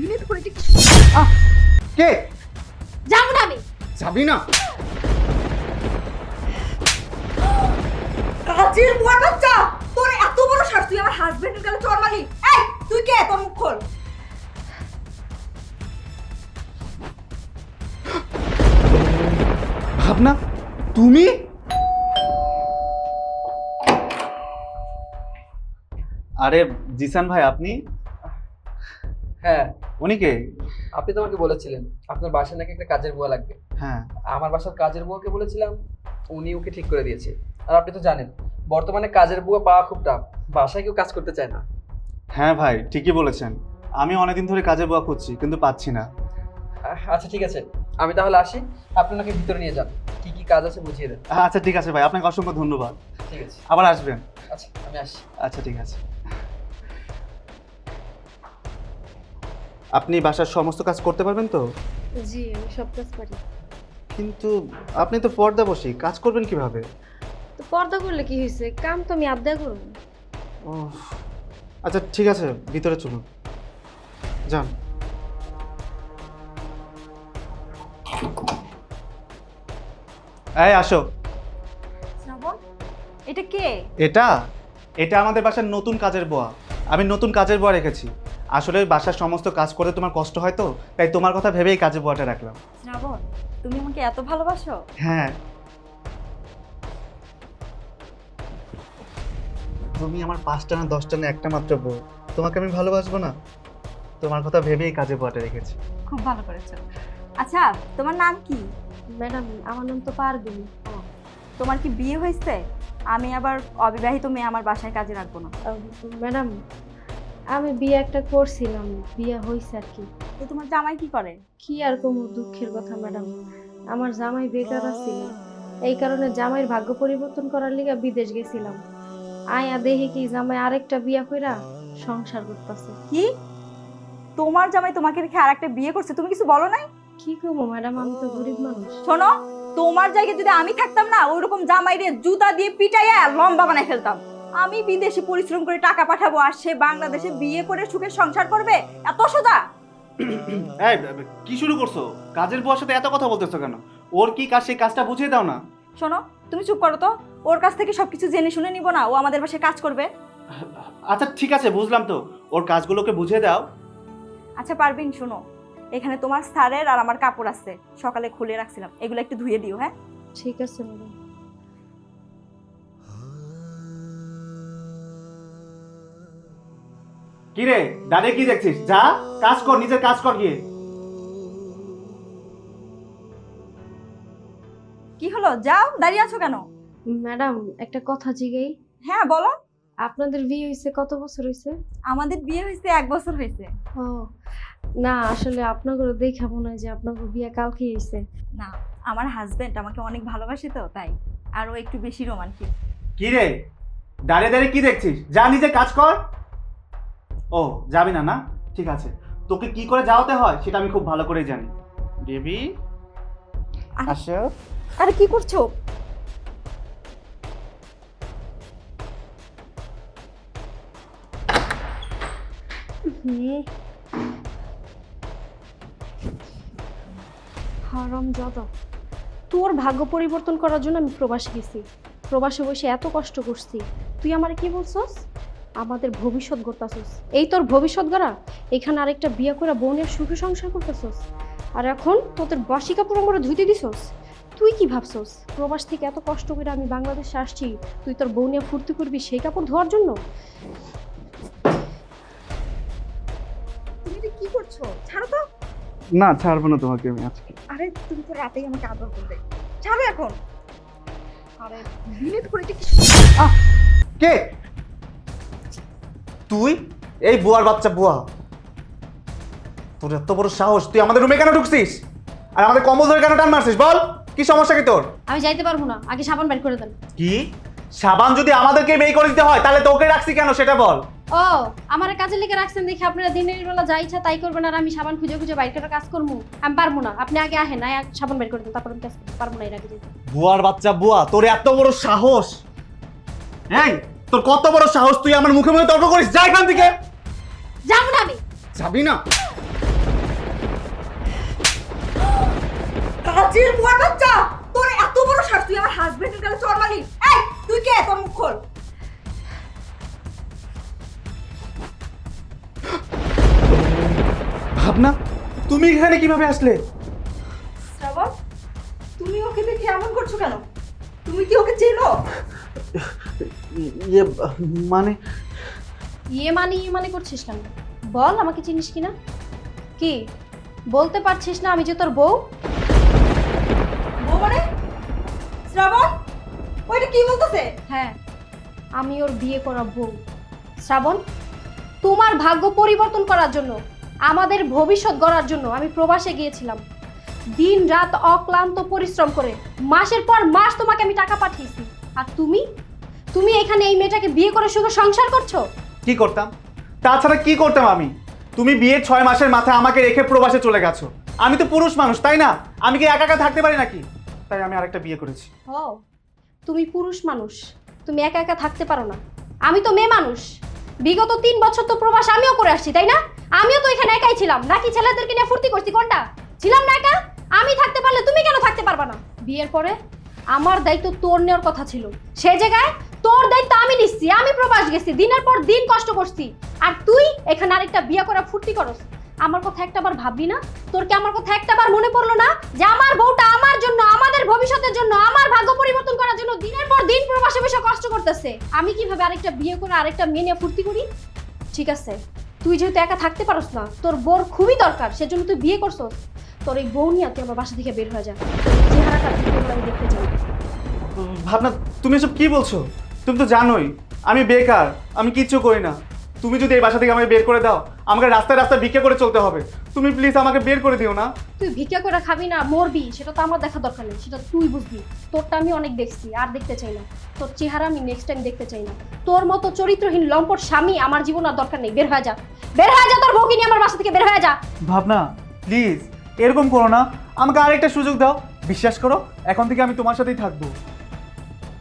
Minute করে ঠিক আহ কে যাব না আমি। যাবি না? কাজের বুয়ার বাচ্চা, তোর এত বড় সাহস তুই আমার হাজবেন্ডের গালে চড় মারলি? এই তুই কে? তোর মুখ খোল। ভাবনা তুমি? আরে জিসান ভাই আপনি? হ্যাঁ, উনি কে? আপনি তো আমাকে বলেছিলেন আপনার বাসায় নাকি একটা কাজের বুয়া লাগবে। হ্যাঁ আমার বাসার কাজের বুয়াকে বলেছিলাম, উনি ওকে ঠিক করে দিয়েছে। আর আপনি তো জানেন বর্তমানে কাজের বুয়া পাওয়া খুব টাফ, বাসায় কেউ কাজ করতে চায় না। হ্যাঁ ভাই ঠিকই বলেছেন, আমি অনেকদিন ধরে কাজে বুয়া খুঁজছি কিন্তু পাচ্ছি না। আচ্ছা ঠিক আছে, আমি তাহলে আসি, আপনি ওনাকে ভিতরে নিয়ে যান, কি কি কাজ আছে বুঝিয়ে দেন। আচ্ছা ঠিক আছে ভাই, আপনাকে অসংখ্য ধন্যবাদ। ঠিক আছে, আবার আসবেন। আচ্ছা আমি আসি। আচ্ছা ঠিক আছে। আপনি বাসার সমস্ত কাজ করতে পারবেন তো? জি আমি সব কাজ পারি। কিন্তু আপনি তো পর্দা বসি, কাজ করবেন কিভাবে? তো পর্দা করলে কি হয়েছে, কাম তো আমি আবদার করবো। ও আচ্ছা ঠিক আছে, ভিতরে চলুন, যান। এই আসো। শ্রাবণ, এটা কে? এটা এটা আমাদের বাসার নতুন কাজের বুয়া। আমি নতুন কাজের বুয়া রেখেছি। আসলে বাসার সমস্ত কাজ করতে তোমার কষ্ট হয় তো, তাই তোমার কথা ভেবেই কাজের বুয়াটা রাখলাম। শ্রাবণ, তুমি আমাকে এত ভালোবাসো? হ্যাঁ, তুমি আমার 5টা না 10টা না একটা মাত্র বউ, তোমাকে আমি ভালোবাসবো না? তোমার কথা ভেবেই কাজের বুয়াটা রেখেছি। খুব ভালো করেছো। আচ্ছা, তোমার নাম কি? ম্যাডাম আমার নাম তো পারবিন। তোমার কি বিয়ে হয়েছে? আমি আবার অবিবাহিত মেয়ে আমার বাসায় কাজে রাখবো না। ম্যাডাম আমি বিয়ে একটা করছিলাম, বিয়ে হয়েছে আর কি। তো তোমার জামাই কি করে? কি আর কোনো দুঃখের কথা ম্যাডাম, আমার জামাই বেকার ছিল, এই কারণে জামাইয়ের ভাগ্য পরিবর্তন করার লিগে বিদেশ গেছিলাম। আয়া দেখি কি জামাই আরেকটা বিয়ে কইরা সংসার করতেছে। কি? তোমার জামাই তোমাকে রেখে আরেকটা বিয়ে করছে? তুমি কিছু বলো নাই? কি করবো ম্যাডাম, আমি তো গরিব মানুষ। শোনো, তোমার জায়গায় যদি আমি থাকতাম না, ওইরকম জামাইরে জুতা দিয়ে পিটাইয়া লম্বা বানাই ফেলতাম। আমি বিদেশে পরিশ্রম করে টাকা পাঠাবো আর সে বাংলাদেশে বিয়ে করে সুখে সংসার করবে? এত সোজা? এই কি শুরু করছো? কাজের বুয়ার সাথে এত কথা বলতেছো কেন? ওর কি কাজ সেই কাজটা বুঝিয়ে দাও না। শোনো, তুমি চুপ করো তো। ওর কাছ থেকে সবকিছু জেনে শুনে নিব না? ও আমাদের বাসায় কাজ করবে। আচ্ছা ঠিক আছে বুঝলাম, তো ওর কাজগুলোকে বুঝিয়ে দাও। আচ্ছা পারবিন, শোনো, এখানে তোমার স্যারের আর আমার কাপড় আছে, সকালে খুলে রাখছিলাম, এগুলো একটু ধুয়ে দিও। হ্যাঁ ঠিক আছে ম্যাডাম। কি রে দাঁড়িয়ে কি দেখছিস? যা কাজ কর, নিজের কাজ কর গিয়ে। কি হলো, যাও, দাঁড়িয়ে আছো কেন? ম্যাডাম একটা কথা জিগাই, হ্যাঁ বলো। আপনাদের বিয়ে হয়েছে কত বছর হয়েছে? আমাদের বিয়ে হয়েছে 1 বছর হয়েছে। ও না, আসলে আপনাকে দেখে মনে হয় যে আপনাকে বিয়ে কালকে হয়েছে। না, আমার হাজবেন্ড আমাকে অনেক ভালোবাসে তো তাই, আর ও একটু বেশি রোমান্টিক। কি রে দাঁড়িয়ে দাঁড়িয়ে কি দেখছিস? যা নিজে কাজ কর। ও যাবি না? না ঠিক আছে, তোকে কি করে যাওয়াতে হয় সেটা আমি খুব ভালো করেই জানি। বেবি আসো। আরে কি করছো? হারামজাদা, তোর ভাগ্য পরিবর্তন করার জন্য আমি প্রবাসে গেছি, প্রবাসে বসে এত কষ্ট করছি, তুই আমারে কি বলছস? আমাদের ভবিষ্যৎ গড়তাছস, এই তোর ভবিষ্যৎ গড়া? এখানে আরেকটা বিয়ে করে বোনের সুখে সংসার করতেছস, আর এখন তোদের বাসি কাপড় আমরা ধুইতে দিছস? তুই কি ভাবছস প্রবাস থেকে এত কষ্ট করে আমি বাংলাদেশে আসছি, তুই তোর বউ নিয়ে ফুর্তি করবি সেই কাপড় ধোয়ার জন্য? তুমি এটা কি করছো? ছাড়ো তো। না ছাড়বো না তোমাকে আমি আজকে। আরে তুমি তো রাতেই আমাকে আদর করবে, ছাড়ো এখন। আরে বিলেত করে এটা কি? কে তুই? এই বুয়ার বাচ্চা বুয়া, তোর এত বড় সাহস, তুই আমাদের রুমে কেন ঢুকছিস আর আমাদের কম্বল ধরে কেন টান মারছিস? বল কি সমস্যা কি তোর? আমি যাইতে পারবো না, আগে সাবান বের করে দেন। কি সাবান যদি আমাদেরকে বের করে দিতে হয় তাহলে তোকে রাখছি কেন সেটা বল। ও আমার কাজে লেগে রাখছেন দেখি আপনারা দিনের বেলা যা ইচ্ছা তাই করবেন আর আমি সাবান খুঁজে খুঁজে বাইরে কাজ করবো? আমি পারবো না, আপনি আগে আহেন, আয় সাবান বের করে দেন, তারপর আমি কাজ করতে পারবো না এর আগে যেতে। বুয়ার বাচ্চা বুয়া, তোর এত বড় সাহস! এই তোর কত বড় সাহস, তুই আমার মুখে মুখে তর্ক করিস? যা এখান থেকে। যাবো না আমি। যাবি না? হাজির বুয়ার বাচ্চা, তোর এত বড় সাহস, তুই আমার হাজবেন্ডের গালে চড় মারলি? এই তুই কে? তোর মুখ খোল। ভাবনা, তুমি এখানে কিভাবে আসলে? শ্রাবণ, তুমি ওকে দেখে এমন করছো কেন? তুমি কি ওকে চেনো? ইয়ে মানে ইয়ে মানে করছিস কেন? বল, আমাকে চিনিস কিনা? কি বলতে পারছিস না আমি যে তোর বউ? বউ মানে? শ্রাবণ, ওইটা কি বলতেছে? হ্যাঁ, আমি ওর বিয়ে করা বউ। শ্রাবণ, তোমার ভাগ্য পরিবর্তন করার জন্য, আমাদের ভবিষ্যৎ গড়ার জন্য আমি প্রবাসে গিয়েছিলাম। দিন রাত অক্লান্ত পরিশ্রম করে মাসের পর মাস তোমাকে আমি টাকা পাঠিয়েছি। আর তুমি এখানে এই মেয়েটাকে বিয়ে করে সুখে সংসার করছো। কি করতাম? তাছাড়া কি করতাম আমি? তুমি বিয়ের 6 মাসের মাথায় আমাকে রেখে প্রবাসে চলে গেছো। আমি তো পুরুষ মানুষ, তাই না? আমি কি একা একা থাকতে পারি নাকি? তাই আমি আরেকটা বিয়ে করেছি। ও, তুমি পুরুষ মানুষ, তুমি একা একা থাকতে পারো না। আমি তো মেয়ে মানুষ, বিগত 3 বছর তো প্রবাস আমিও করে আসছি, তাই না? আমিও তো এখানে একাই ছিলাম, নাকি ছেলেদেরকে নিয়ে ফুর্তি করছি? কোনটা ছিলাম না একা? আমি থাকতে পারলে তুমি কেন থাকতে পারবা না? বিয়ের পরে আমার দায়িত্ব তোর নেওয়ার কথা ছিল, সে জায়গায় তোর দায়িত্ব আমি নিচ্ছি। আমি প্রবাস গেছি, দিনের পর দিন কষ্ট করছি, আর তুই এখানে আরেকটা বিয়ে করে ফুর্তি করস। আমার কথা একটাবার ভাববি না? তোর কি আমার কথা একটাবার মনে পড়লো না যে আমার বউটা আমার জন্য, আমাদের ভবিষ্যতের জন্য, আমার ভাগ্য পরিবর্তন করার জন্য দিনের পর দিন প্রবাসে বসে কষ্ট করতেছে? আমি কিভাবে আরেকটা বিয়ে করে আরেকটা মেয়ে নিয়ে ফুর্তি করি? ঠিক আছে, তুই যেহেতু একা থাকতে পারস না, তোর বোর খুবই দরকার, সেজন্য তুই বিয়ে করছস। তোর এই বউ নিয়ে তুই আমার বাসা থেকে বের হয়ে যা। চেহারাটা আমি দেখতে চাই। ভাবনা, তুমি এসব কি বলছো? তুমি তো জানোই আমি বেকার, আমি কিচ্ছু করি না। তুমি যদি এই বাসা থেকে আমাকে বের করে দাও, আমাকে রাস্তায় রাস্তায় ভিক্ষা করে চলতে হবে। তুমি প্লিজ আমাকে বের করে দিও না। তুই ভিক্ষা করে খাবি না মরবি, সেটা তো আমার দেখা দরকার নেই, সেটা তুই বুঝবি। তোরটা আমি অনেক দেখছি, আর দেখতে চাই না। তোর চেহারা আমি নেক্সট টাইম দেখতে চাই না। তোর মতো চরিত্রহীন লম্পট স্বামী আমার জীবন আর দরকার নেই। বের হয়ে যা, বের হয়ে যা, তোর বউকে নিয়ে আমার বাসা থেকে বের হয়ে যা। ভাবনা, প্লিজ এরকম করো না, আমাকে আরেকটা সুযোগ দাও। বিশ্বাস করো, এখন থেকে আমি তোমার সাথেই থাকবো।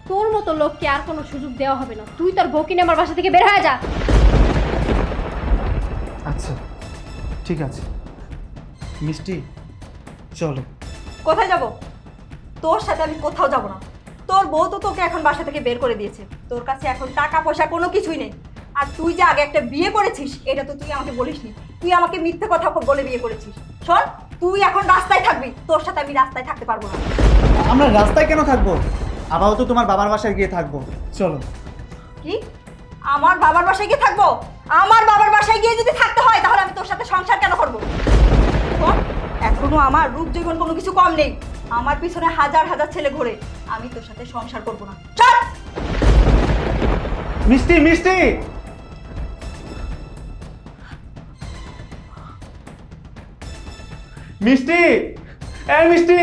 তোর মতো লোককে আর কোনো সুযোগ দেওয়া হবে না। তুই তোর বউকে নিয়ে আমার বাসা থেকে বের হয়ে যা। আচ্ছা ঠিক আছে মিষ্টি, চলো। কোথায় যাব? তোর সাথে আমি কোথাও যাব না। তোর বউ তো তোকে এখন বাসা থেকে বের করে দিয়েছে। তোর কাছে এখন টাকা পয়সা কোনো কিছুই নেই। আর তুই যে আগে একটা বিয়ে করেছিস, এটা তো তুই আমাকে বলিসনি। তুই আমাকে মিথ্যে কথা বলে বিয়ে করেছিস। শোন, তুই এখন রাস্তায় থাকবি, তোর সাথে আমি রাস্তায় থাকতে পারবো না। আমরা রাস্তায় কেন থাকবো? আপাতত তোমার বাবার বাসায় গিয়ে থাকবো, চলো। কি? আমার বাবার বাসায় গিয়ে থাকবো? আমার বাবার বাসায় গিয়ে যদি থাকতে হয়, তাহলে আমি তোর সাথে সংসার কেন করবো? শোন, এখনো আমার রূপ জীবন কোনো কিছু কম নেই। আমার পিছনে হাজার হাজার ছেলে ঘোরে। আমি তোর সাথে সংসার করবো না। চল। মিষ্টি, মিষ্টি, মিষ্টি, এই মিষ্টি।